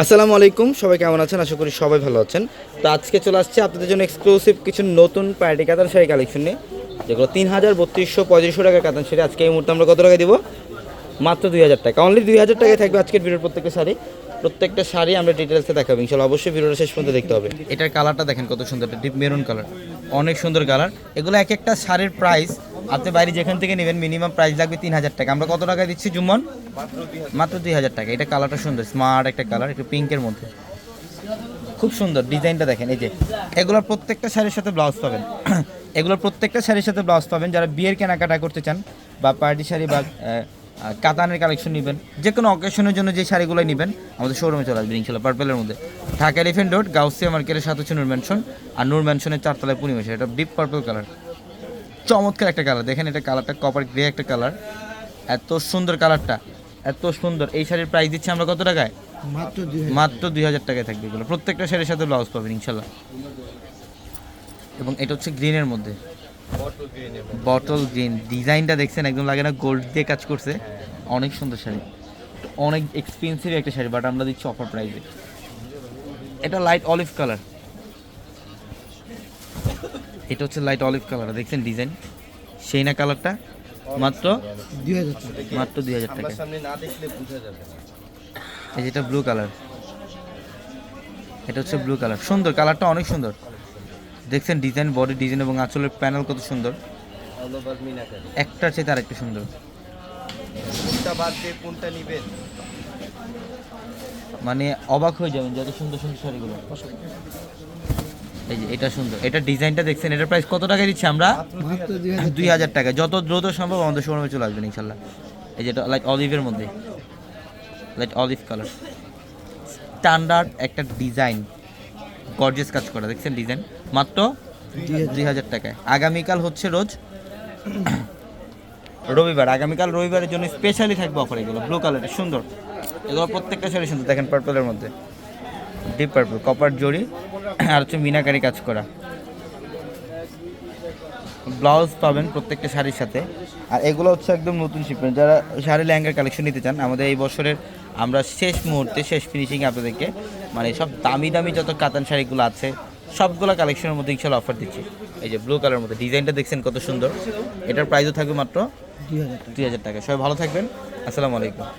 আসসালামু আলাইকুম, সবাই কেমন আছেন? আশা করি সবাই ভালো আছেন। তো আজকে চলে আসছে আপনাদের জন্য এক্সক্লুসিভ কিছু নতুন পার্টি কাতান শাড়ি কালেকশন নিয়ে, যেগুলো 3,000, 3,200, 3,500 টাকার কাতান শাড়ি। আজকে এই মুহূর্তে আমরা কত টাকা দিব? মাত্র 2,000 টাকা। অনলি 2,000 টাকায় থাকবে আজকের ভিডিওর প্রত্যেকটা শাড়ি আমরা ডিটেলসে দেখাবো ইনশাল্লাহ। অবশ্যই ভিডিওটা শেষ পর্যন্ত দেখতে হবে। এটার কালারটা দেখেন কত সুন্দর, ডিপ মেরুন কালার, অনেক সুন্দর কালার। এগুলো এক একটা শাড়ির প্রাইস আপনি বাইরে যেখান থেকে নেবেন মিনিমাম প্রাইস লাগবে 3,000 টাকা। আমরা কত টাকায় দিচ্ছি জুম্মন? মাত্র 2,000 টাকা। এটা কালারটা সুন্দর, স্মার্ট একটা কালার, একটু পিঙ্কের মধ্যে, খুব সুন্দর ডিজাইনটা দেখেন। এই যে এগুলোর প্রত্যেকটা শাড়ির সাথে ব্লাউজ পাবেন এগুলোর প্রত্যেকটা শাড়ির সাথে ব্লাউজ পাবেন। যারা বিয়ের কেনাকাটা করতে চান বা পার্টি শাড়ি বা কাতানের কালেকশন নেবেন, যে কোনো অকেশনের জন্য যে শাড়িগুলো নেবেন আমাদের শোরুমে চলে আসবেন ইনশাল্লাহ। পার্পেলের মধ্যে, ঢাকা এলিফেন্ট রোড, গাউসিয়া মার্কেটের সাথে হচ্ছে নূর ম্যানশন, আর নূর ম্যানশনের 4 তলায় পরিবেশ। এটা ডিপ পার্পল কালার, চমৎকার একটা কালার। দেখেন এটা কালারটা কপার গ্রে একটা কালার, এত সুন্দর কালারটা, এত সুন্দর। এই শাড়ির প্রাইস দিচ্ছি আমরা কত টাকায়? মাত্র 2,000 টাকায় থাকবে এগুলো। প্রত্যেকটা শাড়ির সাথে ব্লাউজ পাবেন ইনশাল্লাহ। এবং এটা হচ্ছে গ্রিনের মধ্যে, বটল গ্রিন। ডিজাইনটা দেখছেন, একদম লাগে না গোল্ড দিয়ে কাজ করছে। অনেক সুন্দর শাড়ি, অনেক এক্সপেন্সিভ একটা শাড়ি, বাট আমরা দিচ্ছি অফার প্রাইসে। এটা লাইট অলিভ কালার, এটা হচ্ছে লাইট অলিভ কালার। দেখছেন ডিজাইন, সেই না কালারটা? মাত্র 2,000 টাকা। এই যেটা ব্লু কালার, এটা হচ্ছে ব্লু কালার, সুন্দর কালারটা, অনেক সুন্দর। দেখছেন ডিজাইন, বডি ডিজাইন এবং আঁচলের প্যানেল কত সুন্দর, একটার চেয়ে তার একটা সুন্দর। মানে অবাক হয়ে যাবেন যত সুন্দর সুন্দর শাড়িগুলো। এই যে এটা সুন্দর, এটা ডিজাইনটা দেখছেন। এটার প্রাইস কত টাকা দিচ্ছি আমরা? 2,000 টাকা। যত দ্রুত সম্ভব আমাদের শোরুমে চলে আসবেন ইনশাল্লাহ। এই যেটা লাইট অলিভের মধ্যে, লাইট অলিভ কালার, স্ট্যান্ডার্ড একটা ডিজাইন, গর্জিয়াস কাজ করা। দেখছেন ডিজাইন, মাত্র 2,000 টাকায়। আগামীকাল হচ্ছে রোজ রবিবার, আগামীকাল রবিবারের জন্য স্পেশালি থাকবে অফার। এগুলো ব্লু কালারের সুন্দর, এগুলো প্রত্যেকটা শাড়ি সুন্দর। দেখেন পার্পলের মধ্যে, ডিপ পার্পল, কপার জরি, আর হচ্ছে মিনাকারি কাজ করা। ব্লাউজ পাবেন প্রত্যেকটা শাড়ির সাথে। আর এগুলো হচ্ছে একদম নতুন শিপমেন্ট। যারা শাড়ি লেহেঙ্গার কালেকশন নিতে চান, আমাদের এই বছরের আমরা শেষ মুহূর্তে, শেষ ফিনিশিংয়ে আপনাদেরকে মানে সব দামি দামি যত কাতান শাড়িগুলো আছে সবগুলো কালেকশনের মধ্যে ইনশাল্লাহ অফার দিচ্ছি। এই যে ব্লু কালারের মধ্যে ডিজাইনটা দেখছেন কত সুন্দর। এটার প্রাইসও থাকবে মাত্র 2,000 টাকা। সবাই ভালো থাকবেন, আসসালামু আলাইকুম।